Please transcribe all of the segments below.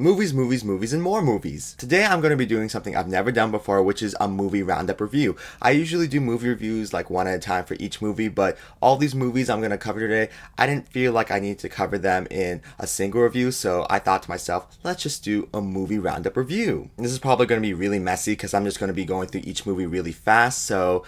Movies, movies, movies, and more movies. Today I'm going to be doing something I've never done before, which is a movie roundup review. I usually do movie reviews like one at a time for each movie, but all these movies I'm going to cover today, I didn't feel like I needed to cover them in a single review, so I thought to myself, let's just do a movie roundup review. And this is probably going to be really messy because I'm just going to be going through each movie really fast, so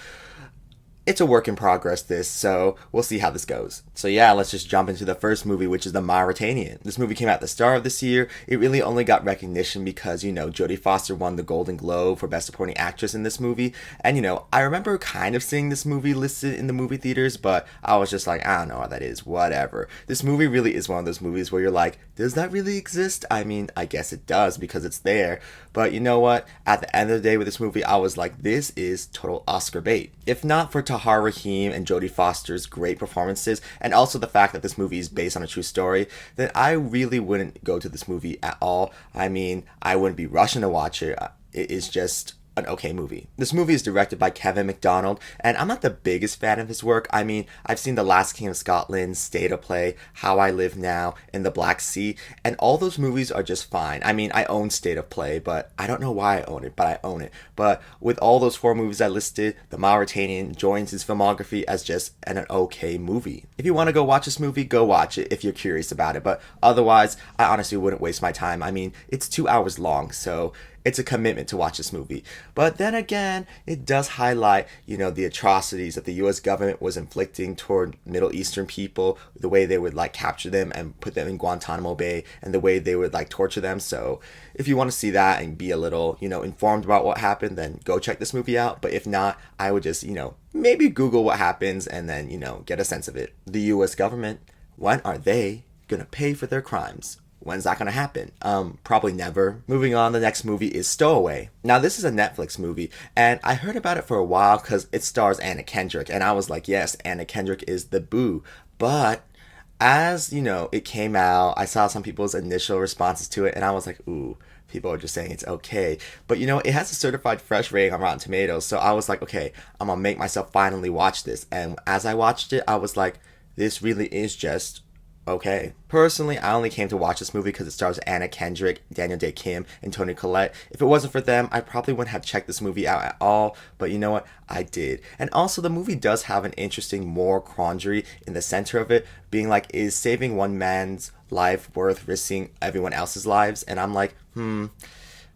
it's a work in progress, so we'll see how this goes. So yeah, let's just jump into the first movie, which is the Mauritanian. This movie came out at the start of this year. It really only got recognition because, Jodie Foster won the Golden Globe for Best Supporting Actress in this movie. And, I remember kind of seeing this movie listed in the movie theaters, but I was just like, I don't know what that is, whatever. This movie really is one of those movies where you're like, does that really exist? I mean, I guess it does because it's there. But you know what? At the end of the day with this movie, I was like, this is total Oscar bait. If not for Tahar Rahim and Jodie Foster's great performances, and also the fact that this movie is based on a true story, then I really wouldn't go to this movie at all. I mean, I wouldn't be rushing to watch it. It is just an okay movie. This movie is directed by Kevin MacDonald, and I'm not the biggest fan of his work. I mean, I've seen The Last King of Scotland, State of Play, How I Live Now, and The Black Sea, and all those movies are just fine. I mean, I own State of Play, but I don't know why I own it, but I own it. But with all those four movies I listed, The Mauritanian joins his filmography as just an okay movie. If you want to go watch this movie, go watch it if you're curious about it, but otherwise, I honestly wouldn't waste my time. I mean, it's 2 hours long, so it's a commitment to watch this movie. But then again, it does highlight, the atrocities that the US government was inflicting toward Middle Eastern people, the way they would capture them and put them in Guantanamo Bay, and the way they would torture them. So if you want to see that and be a little, informed about what happened, then go check this movie out. But if not, I would just, maybe Google what happens and then, get a sense of it. The US government, when are they gonna pay for their crimes? When's that gonna happen? Probably never. Moving on, the next movie is Stowaway. Now, this is a Netflix movie, and I heard about it for a while because it stars Anna Kendrick, and I was like, yes, Anna Kendrick is the boo. But as, it came out, I saw some people's initial responses to it, and I was like, ooh, people are just saying it's okay. But, it has a certified fresh rating on Rotten Tomatoes, so I was like, okay, I'm gonna make myself finally watch this. And as I watched it, I was like, this really is just okay. Personally, I only came to watch this movie because it stars Anna Kendrick, Daniel Day Kim, and Toni Collette. If it wasn't for them, I probably wouldn't have checked this movie out at all, but you know what? I did. And also, the movie does have an interesting moral quandary in the center of it, being like, is saving one man's life worth risking everyone else's lives? And I'm like,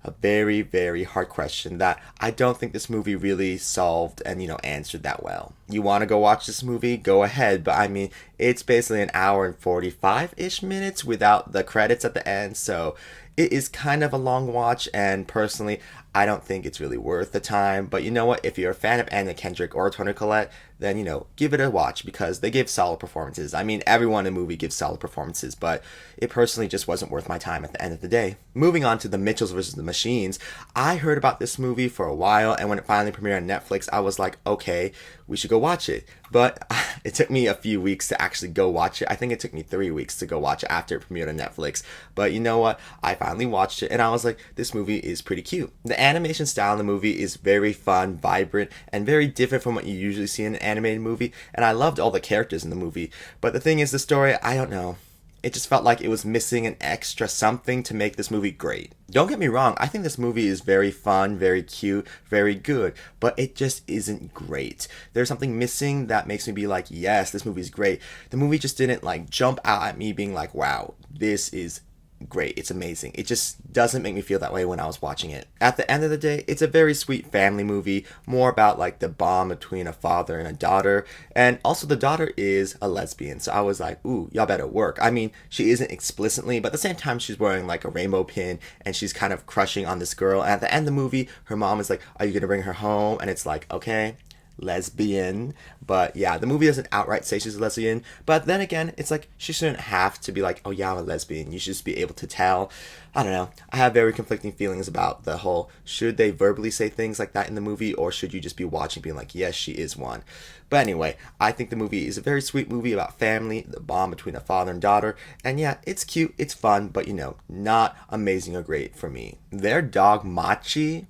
a very, very hard question that I don't think this movie really solved and, answered that well. You want to go watch this movie? Go ahead. But I mean, it's basically an hour and 45-ish minutes without the credits at the end. So it is kind of a long watch. And personally, I don't think it's really worth the time. But you know what? If you're a fan of Anna Kendrick or Toni Collette, then, give it a watch because they give solid performances. I mean, everyone in the movie gives solid performances, but it personally just wasn't worth my time at the end of the day. Moving on to The Mitchells vs. the Machines, I heard about this movie for a while, and when it finally premiered on Netflix, I was like, okay, we should go watch it. But it took me a few weeks to actually go watch it. I think it took me 3 weeks to go watch it after it premiered on Netflix. But you know what? I finally watched it, and I was like, this movie is pretty cute. The animation style in the movie is very fun, vibrant, and very different from what you usually see in an animated movie, and I loved all the characters in the movie. But the thing is, the story, I don't know. It just felt like it was missing an extra something to make this movie great. Don't get me wrong, I think this movie is very fun, very cute, very good, but it just isn't great. There's something missing that makes me be like, yes, this movie is great. The movie just didn't jump out at me being like, wow, this is great, it's amazing. It just doesn't make me feel that way when I was watching it. At the end of the day, it's a very sweet family movie, more about the bond between a father and a daughter, and also the daughter is a lesbian, so I was like, ooh, y'all better work. I mean, she isn't explicitly, but at the same time, she's wearing a rainbow pin, and she's kind of crushing on this girl, and at the end of the movie, her mom is like, are you gonna bring her home? And it's like, okay, lesbian. But yeah, the movie doesn't outright say she's a lesbian, but then again, it's she shouldn't have to be like, oh yeah, I'm a lesbian. You should just be able to tell. I don't know, I have very conflicting feelings about the whole, should they verbally say things like that in the movie, or should you just be watching being like, yes, she is one. But anyway, I think the movie is a very sweet movie about family, the bond between a father and daughter, and yeah, it's cute, it's fun, but not amazing or great for me. Their dog Machi,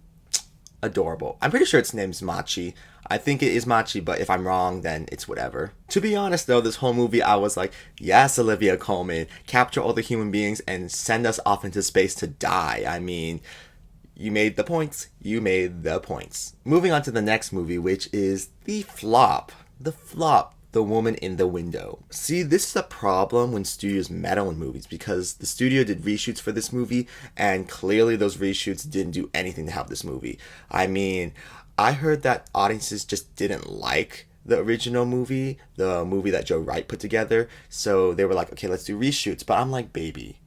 adorable. I'm pretty sure its name's Machi. I think it is Machi, but if I'm wrong, then it's whatever. To be honest, though, this whole movie, I was like, yes, Olivia Colman, capture all the human beings and send us off into space to die. I mean, you made the points. You made the points. Moving on to the next movie, which is The Flop. The Flop. The Woman in the Window. See, this is a problem when studios meddle in movies because the studio did reshoots for this movie and clearly those reshoots didn't do anything to help this movie. I mean, I heard that audiences just didn't like the original movie, the movie that Joe Wright put together, so they were like, okay, let's do reshoots. But I'm like, baby,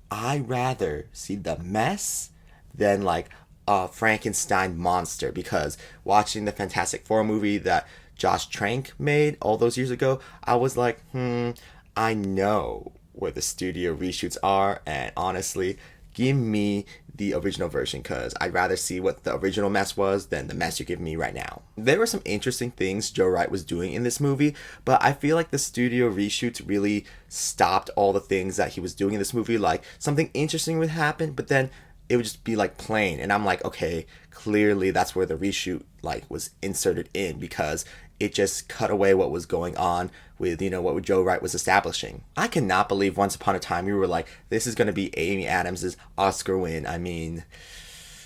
I'd rather see the mess than like a Frankenstein monster because watching the Fantastic Four movie that Josh Trank made all those years ago, I was like, I know where the studio reshoots are, and honestly, give me the original version because I'd rather see what the original mess was than the mess you're giving me right now. There were some interesting things Joe Wright was doing in this movie, but I feel like the studio reshoots really stopped all the things that he was doing in this movie. Like, something interesting would happen, but then it would just be like plain, and I'm like, okay, clearly that's where the reshoot like was inserted in because it just cut away what was going on with, what Joe Wright was establishing. I cannot believe Once Upon a Time we were like, this is going to be Amy Adams' Oscar win. I mean,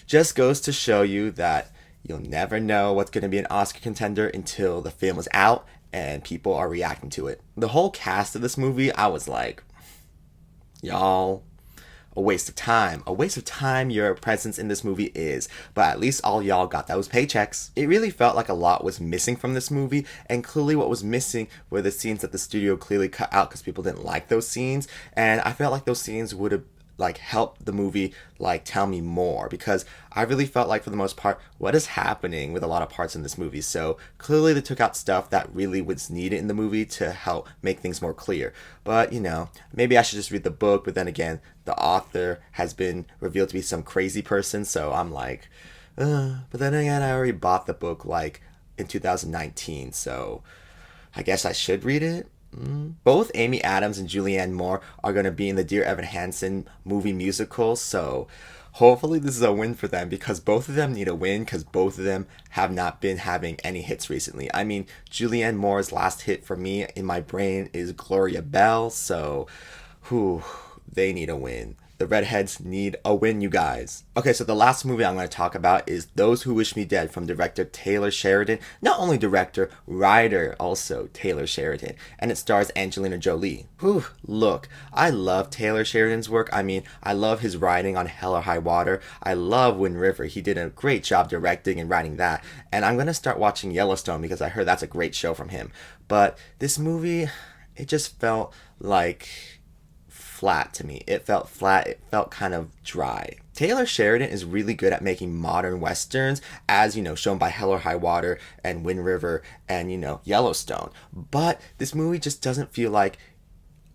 just goes to show you that you'll never know what's going to be an Oscar contender until the film is out and people are reacting to it. The whole cast of this movie, I was like, y'all, a waste of time. A waste of time your presence in this movie is. But at least all y'all got those paychecks. It really felt like a lot was missing from this movie, and clearly what was missing were the scenes that the studio clearly cut out because people didn't like those scenes. And I felt like those scenes would have like help the movie like tell me more because I really felt like for the most part what is happening with a lot of parts in this movie. So clearly they took out stuff that really was needed in the movie to help make things more clear. But maybe I should just read the book, but then again the author has been revealed to be some crazy person, so I'm like but then again I already bought the book like in 2019, so I guess I should read it. Both Amy Adams and Julianne Moore are going to be in the Dear Evan Hansen movie musical, so hopefully this is a win for them because both of them need a win because both of them have not been having any hits recently. I mean, Julianne Moore's last hit for me in my brain is Gloria Bell, so they need a win. The redheads need a win, you guys. Okay, so the last movie I'm going to talk about is Those Who Wish Me Dead from director Taylor Sheridan. Not only director, writer also Taylor Sheridan. And it stars Angelina Jolie. Look, I love Taylor Sheridan's work. I mean, I love his writing on Hell or High Water. I love Wind River. He did a great job directing and writing that. And I'm going to start watching Yellowstone because I heard that's a great show from him. But this movie, it just felt like flat to me. It felt flat. It felt kind of dry. Taylor Sheridan is really good at making modern westerns, as shown by Hell or High Water and Wind River and Yellowstone. But this movie just doesn't feel like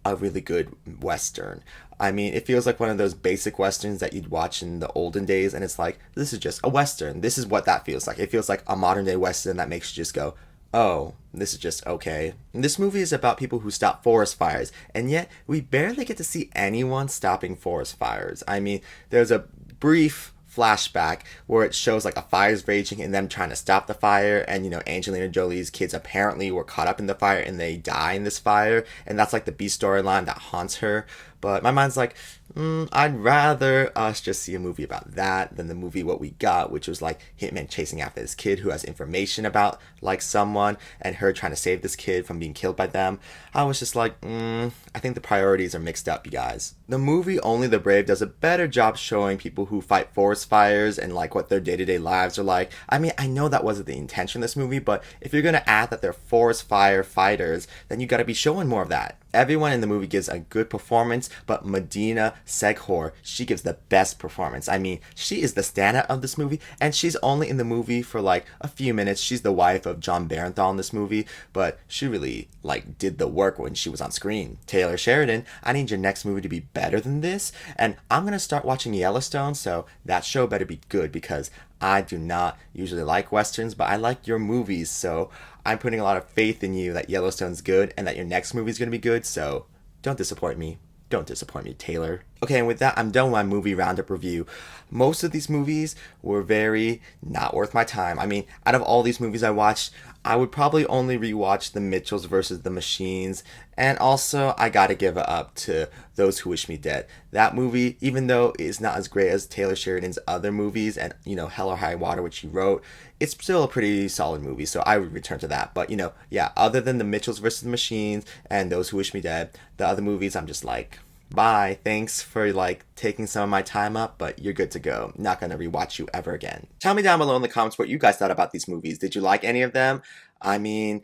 a really good western. I mean, it feels like one of those basic westerns that you'd watch in the olden days, and it's like, this is just a western. This is what that feels like. It feels like a modern day western that makes you just go, oh, this is just okay. This movie is about people who stop forest fires, and yet we barely get to see anyone stopping forest fires. I mean, there's a brief flashback where it shows like a fire's raging and them trying to stop the fire, and Angelina Jolie's kids apparently were caught up in the fire and they die in this fire, and that's like the B storyline that haunts her. But my mind's like, I'd rather us just see a movie about that than the movie what we got, which was like hitman chasing after this kid who has information about like someone and her trying to save this kid from being killed by them. I was just like, I think the priorities are mixed up, you guys. The movie Only the Brave does a better job showing people who fight forest fires and like what their day-to-day lives are like. I mean, I know that wasn't the intention of this movie, but if you're gonna add that they're forest fire fighters, then you gotta be showing more of that. Everyone in the movie gives a good performance, but Medina Seghor, she gives the best performance. I mean, she is the standout of this movie, and she's only in the movie for like a few minutes. She's the wife of John Barenthal in this movie, but she really like did the work when she was on screen. Taylor Sheridan, I need your next movie to be better than this, and I'm gonna start watching Yellowstone, so that show better be good because I do not usually like westerns, but I like your movies, so I'm putting a lot of faith in you that Yellowstone's good and that your next movie is going to be good, so don't disappoint me. Don't disappoint me, Taylor. Okay, and with that, I'm done with my movie roundup review. Most of these movies were very not worth my time. I mean, out of all these movies I watched, I would probably only rewatch The Mitchells versus the Machines, and also I gotta give it up to Those Who Wish Me Dead. That movie, even though it's not as great as Taylor Sheridan's other movies and, Hell or High Water, which he wrote, it's still a pretty solid movie, so I would return to that. But, yeah, other than The Mitchells versus the Machines and Those Who Wish Me Dead, the other movies I'm just like, bye. Thanks for taking some of my time up, but you're good to go. Not gonna rewatch you ever again. Tell me down below in the comments what you guys thought about these movies. Did you like any of them? I mean,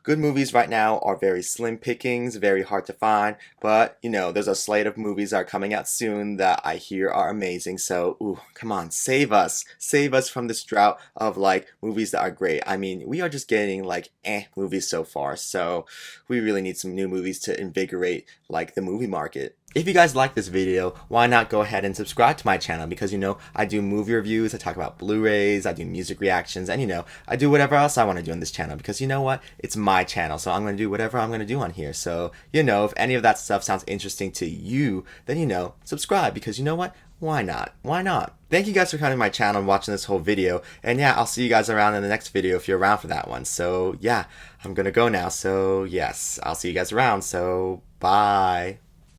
good movies right now are very slim pickings, very hard to find, but there's a slate of movies that are coming out soon that I hear are amazing. So, ooh, come on, save us. Save us from this drought of movies that are great. I mean, we are just getting movies so far. So, we really need some new movies to invigorate the movie market. If you guys like this video, why not go ahead and subscribe to my channel, because I do movie reviews, I talk about Blu-rays, I do music reactions, and I do whatever else I want to do on this channel, because you know what? It's my channel, so I'm going to do whatever I'm going to do on here. So, if any of that stuff sounds interesting to you, then subscribe, because you know what? Why not? Why not? Thank you guys for coming to my channel and watching this whole video, and yeah, I'll see you guys around in the next video if you're around for that one. So yeah, I'm gonna go now, so yes, I'll see you guys around, so bye.